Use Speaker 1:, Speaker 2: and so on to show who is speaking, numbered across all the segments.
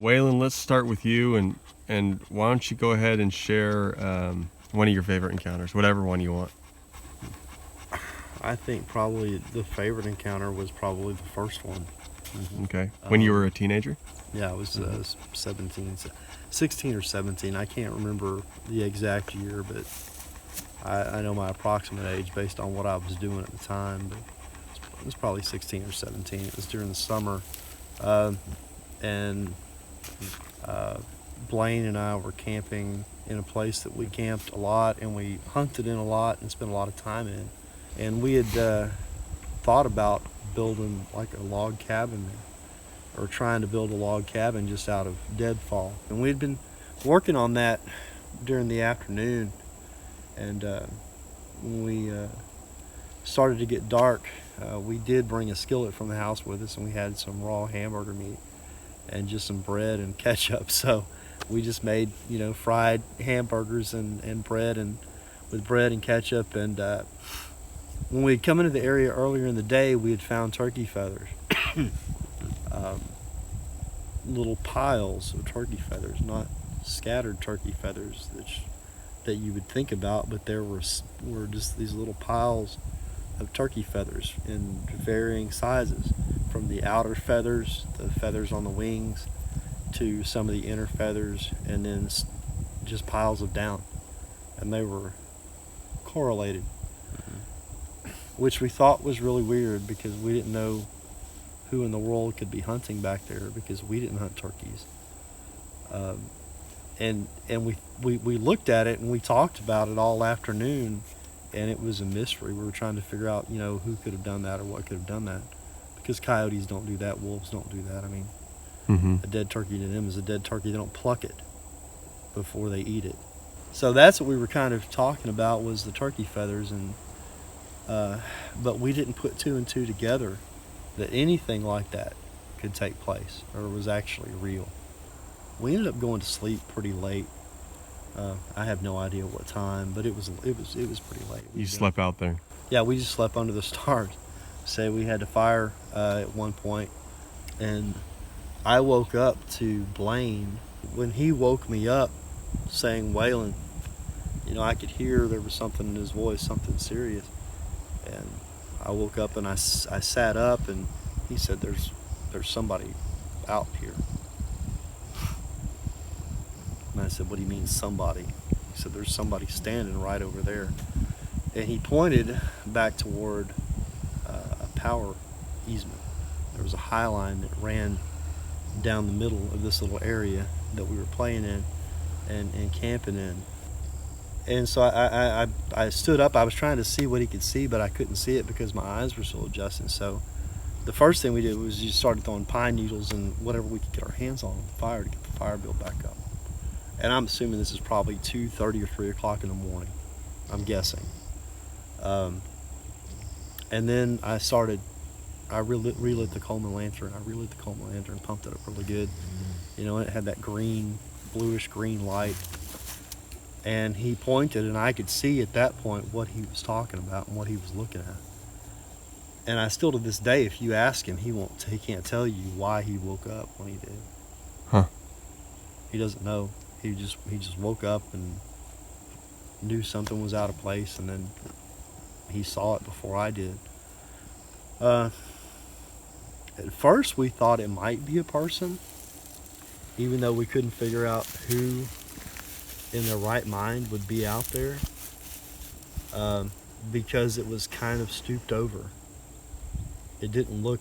Speaker 1: Waylon, let's start with you, and why don't you go ahead and share one of your favorite encounters, whatever one you want.
Speaker 2: I think probably the favorite encounter was probably the first one.
Speaker 1: Okay. When you were a teenager?
Speaker 2: Yeah, I was 17, 16 or 17. I can't remember the exact year, but I know my approximate age based on what I was doing at the time. But it was probably 16 or 17. It was during the summer. And Blaine and I were camping in a place that we camped a lot and we hunted in a lot and spent a lot of time in. And we had thought about building like a log cabin there, or trying to build a log cabin just out of deadfall. And we'd been working on that during the afternoon, and when we started to get dark, we did bring a skillet from the house with us, and we had some raw hamburger meat and just some bread and ketchup. So we just made, fried hamburgers and bread, and with bread and ketchup. And when we'd come into the area earlier in the day, we had found turkey feathers. Little piles of turkey feathers, not scattered turkey feathers that you would think about, but there were just these little piles of turkey feathers in varying sizes, from the outer feathers, the feathers on the wings, to some of the inner feathers, and then just piles of down. And they were correlated, which we thought was really weird because we didn't know who in the world could be hunting back there, because we didn't hunt turkeys. And we looked at it and we talked about it all afternoon, and it was a mystery. We were trying to figure out, who could have done that or what could have done that, because coyotes don't do that, wolves don't do that. I mean, a dead turkey to them is a dead turkey. They don't pluck it before they eat it. So that's what we were kind of talking about, was the turkey feathers, and but we didn't put two and two together that anything like that could take place or was actually real. We ended up going to sleep pretty late. I have no idea what time, but it was pretty late.
Speaker 1: You slept out there?
Speaker 2: Yeah, we just slept under the stars. Say we had to fire at one point, and I woke up to Blaine. When he woke me up saying, "Waylon," I could hear there was something in his voice, something serious. And I woke up and I sat up, and he said, there's somebody out here. And I said, "What do you mean somebody?" He said, "There's somebody standing right over there." And he pointed back toward a power easement. There was a high line that ran down the middle of this little area that we were playing in and camping in. And so I stood up. I was trying to see what he could see, but I couldn't see it because my eyes were still adjusting. So the first thing we did was just started throwing pine needles and whatever we could get our hands on the fire to get the fire built back up. And I'm assuming this is probably 2:30 or 3 o'clock in the morning. I'm guessing. And then I relit the Coleman lantern. I relit the Coleman lantern, pumped it up really good. It had that bluish green light. And he pointed, and I could see at that point what he was talking about and what he was looking at. And I still, to this day, if you ask him, he can't tell you why he woke up when he did.
Speaker 1: Huh.
Speaker 2: He doesn't know. He just woke up and knew something was out of place, and then he saw it before I did. At first we thought it might be a person, even though we couldn't figure out who in their right mind would be out there, because it was kind of stooped over. It didn't look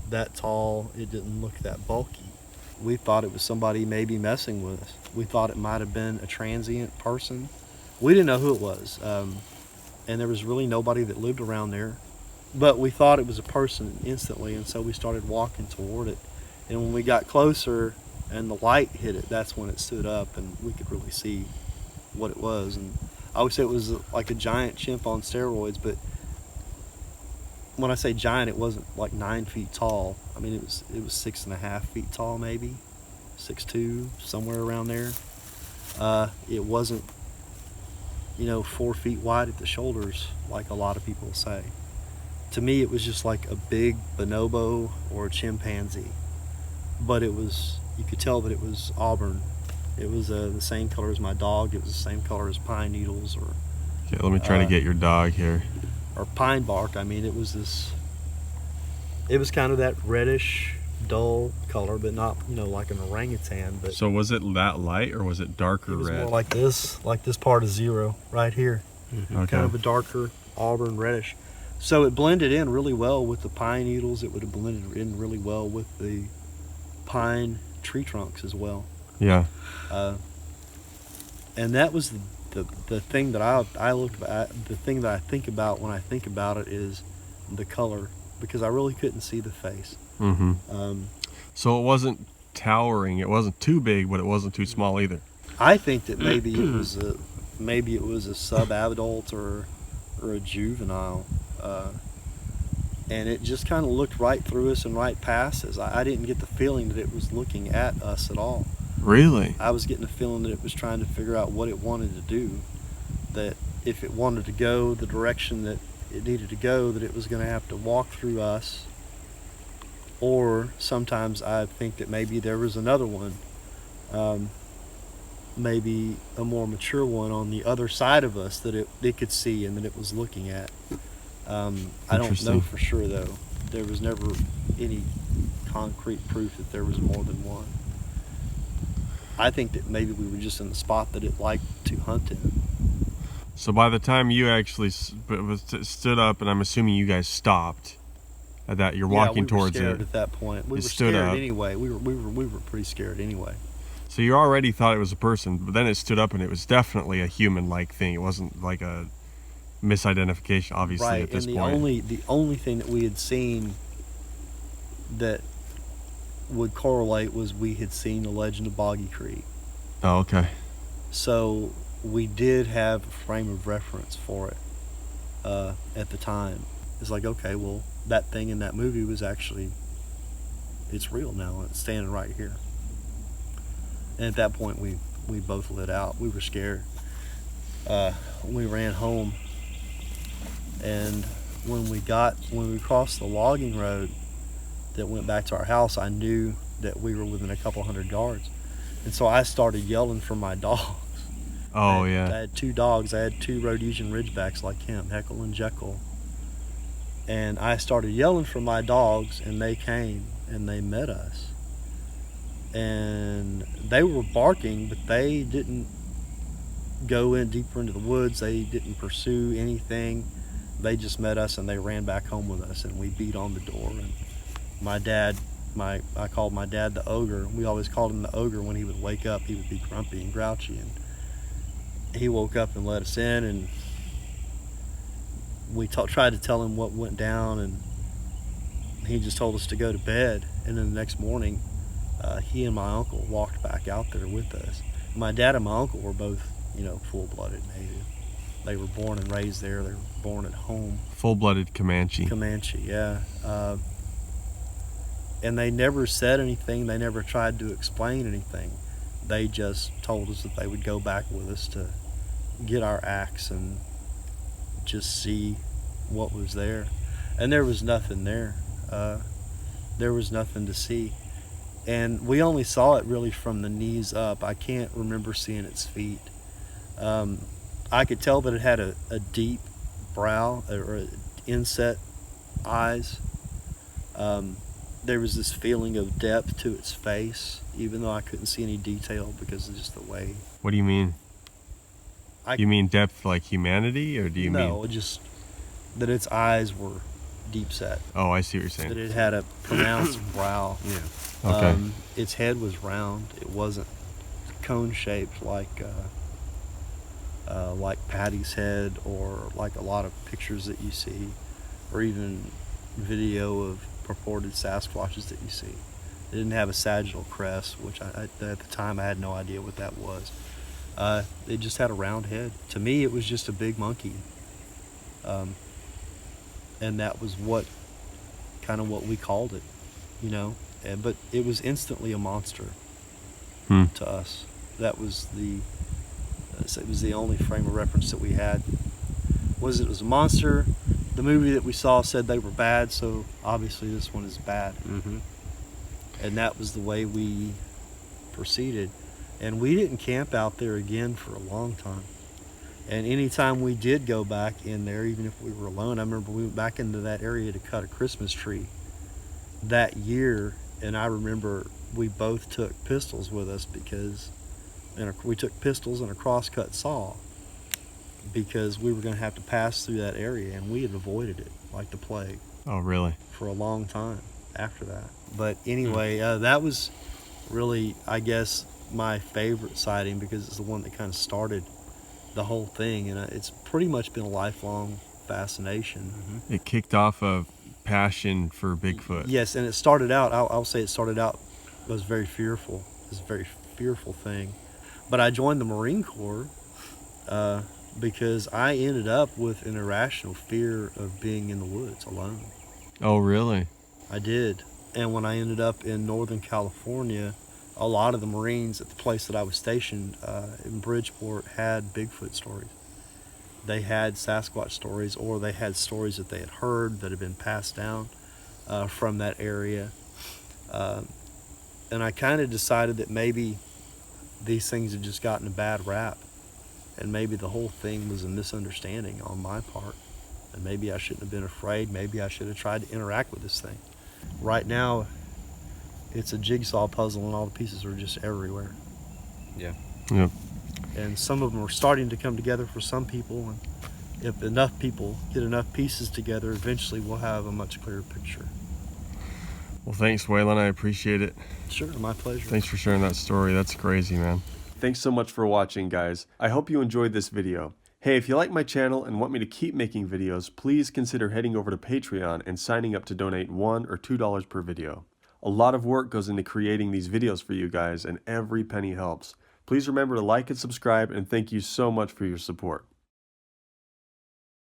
Speaker 2: that tall. It didn't look that bulky. We thought it was somebody maybe messing with us. We thought it might have been a transient person. We didn't know who it was, and there was really nobody that lived around there, but we thought it was a person instantly, and so we started walking toward it. And when we got closer and the light hit it, that's when it stood up and we could really see what it was. And I would say it was like a giant chimp on steroids, but when I say giant, it wasn't like 9 feet tall. I mean, it was 6.5 feet tall, maybe 6'2", somewhere around there. It wasn't 4 feet wide at the shoulders like a lot of people say. To me, it was just like a big bonobo or a chimpanzee. but you could tell that it was auburn. It was the same color as my dog. It was the same color as pine needles
Speaker 1: Okay, let me try to get your dog here.
Speaker 2: or pine bark. I mean, it was kind of that reddish, dull color, but not, like an orangutan. But
Speaker 1: So was it that light or was it darker
Speaker 2: it was
Speaker 1: red?
Speaker 2: more like this part of zero right here.
Speaker 1: Okay.
Speaker 2: Kind of a darker auburn reddish. So it blended in really well with the pine needles. It would have blended in really well with the pine tree trunks as well.
Speaker 1: Yeah.
Speaker 2: And that was the thing that I look at. The thing that I think about when I think about it is the color, because I really couldn't see the face.
Speaker 1: Mm-hmm. So it wasn't towering. It wasn't too big, but it wasn't too small either.
Speaker 2: I think that maybe it was a sub-adult or a juvenile, and it just kind of looked right through us and right past us. I didn't get the feeling that it was looking at us at all.
Speaker 1: Really?
Speaker 2: I was getting the feeling that it was trying to figure out what it wanted to do, that if it wanted to go the direction that it needed to go, that it was going to have to walk through us. Or sometimes I think that maybe there was another one, maybe a more mature one on the other side of us that it could see and that it was looking at. I don't know for sure, though. There was never any concrete proof that there was more than one. I think that maybe we were just in the spot that it liked to hunt in.
Speaker 1: So by the time you actually stood up, and I'm assuming you guys stopped at that, you're walking towards
Speaker 2: it. We were scared
Speaker 1: it.
Speaker 2: at that point. We were
Speaker 1: stood
Speaker 2: scared
Speaker 1: up.
Speaker 2: anyway. We were pretty scared anyway.
Speaker 1: So you already thought it was a person, but then it stood up and it was definitely a human-like thing. It wasn't like a misidentification, obviously,
Speaker 2: right.
Speaker 1: at this
Speaker 2: And
Speaker 1: point.
Speaker 2: the only thing that we had seen that would correlate was we had seen the legend of Boggy Creek.
Speaker 1: Oh, okay.
Speaker 2: So we did have a frame of reference for it at the time. It's like, okay, well, that thing in that movie was actually, it's real now. It's standing right here. And at that point, we both lit out. We were scared. We ran home. And when we crossed the logging road that went back to our house, I knew that we were within a couple hundred yards. And so I started yelling for my dogs.
Speaker 1: Oh,
Speaker 2: I
Speaker 1: yeah.
Speaker 2: had 2 dogs. I had 2 Rhodesian Ridgebacks like him, Heckle and Jekyll. And I started yelling for my dogs, and they came and they met us. And they were barking, but they didn't go in deeper into the woods. They didn't pursue anything. They just met us and they ran back home with us, and we beat on the door. And my dad, I called my dad the ogre. We always called him the ogre. When he would wake up, he would be grumpy and grouchy, and he woke up and let us in, and we tried to tell him what went down, and he just told us to go to bed. And then the next morning, he and my uncle walked back out there with us. My dad and my uncle were both, full-blooded Native. They were born and raised there. They were born at home.
Speaker 1: Full-blooded Comanche.
Speaker 2: Comanche, yeah. And they never said anything. They never tried to explain anything. They just told us that they would go back with us to get our axe and just see what was there. And there was nothing there. There was nothing to see. And we only saw it really from the knees up. I can't remember seeing its feet. I could tell that it had a deep brow or inset eyes. There was this feeling of depth to its face, even though I couldn't see any detail because of just the way.
Speaker 1: What do you mean? You mean depth like humanity, or do you mean?
Speaker 2: No, just that its eyes were deep set.
Speaker 1: Oh, I see what you're saying.
Speaker 2: That it had a pronounced brow.
Speaker 1: Yeah. Okay.
Speaker 2: Its head was round. It wasn't cone shaped like Patty's head, or like a lot of pictures that you see, or even video of purported Sasquatches that you see. It didn't have a sagittal crest, which at the time I had no idea what that was. It just had a round head. To me, it was just a big monkey. And that was what we called it, but it was instantly a monster to us. That was it was the only frame of reference that we had. It was a monster. The movie that we saw said they were bad, so obviously this one is bad.
Speaker 1: Mm-hmm.
Speaker 2: And that was the way we proceeded. And we didn't camp out there again for a long time. And anytime we did go back in there, even if we were alone, I remember we went back into that area to cut a Christmas tree that year. And I remember we both took pistols with us we took pistols and a crosscut saw because we were going to have to pass through that area, and we had avoided it like the plague.
Speaker 1: Oh, really?
Speaker 2: For a long time after that. But anyway, that was really, I guess, my favorite sighting because it's the one that kind of started the whole thing, and it's pretty much been a lifelong fascination.
Speaker 1: Mm-hmm. It kicked off a passion for Bigfoot.
Speaker 2: Yes, and it started out, I'll say it started out, was very fearful. It was a very fearful thing. But I joined the Marine Corps because I ended up with an irrational fear of being in the woods alone.
Speaker 1: Oh, really?
Speaker 2: I did. And when I ended up in Northern California, a lot of the Marines at the place that I was stationed in Bridgeport had Bigfoot stories. They had Sasquatch stories, or they had stories that they had heard that had been passed down from that area. And I kind of decided that maybe these things had just gotten a bad rap, and maybe the whole thing was a misunderstanding on my part, and maybe I shouldn't have been afraid. Maybe I should have tried to interact with this thing. Right now, it's a jigsaw puzzle, and all the pieces are just everywhere.
Speaker 3: Yeah.
Speaker 1: Yep.
Speaker 2: And some of them are starting to come together for some people, and if enough people get enough pieces together, eventually we'll have a much clearer picture.
Speaker 1: Well, thanks, Waylon. I appreciate it.
Speaker 2: Sure, my pleasure.
Speaker 1: Thanks for sharing that story. That's crazy, man. Thanks so much for watching, guys. I hope you enjoyed this video. Hey, if you like my channel and want me to keep making videos, please consider heading over to Patreon and signing up to donate $1 or $2 per video. A lot of work goes into creating these videos for you guys, and every penny helps. Please remember to like and subscribe, and thank you so much for your support.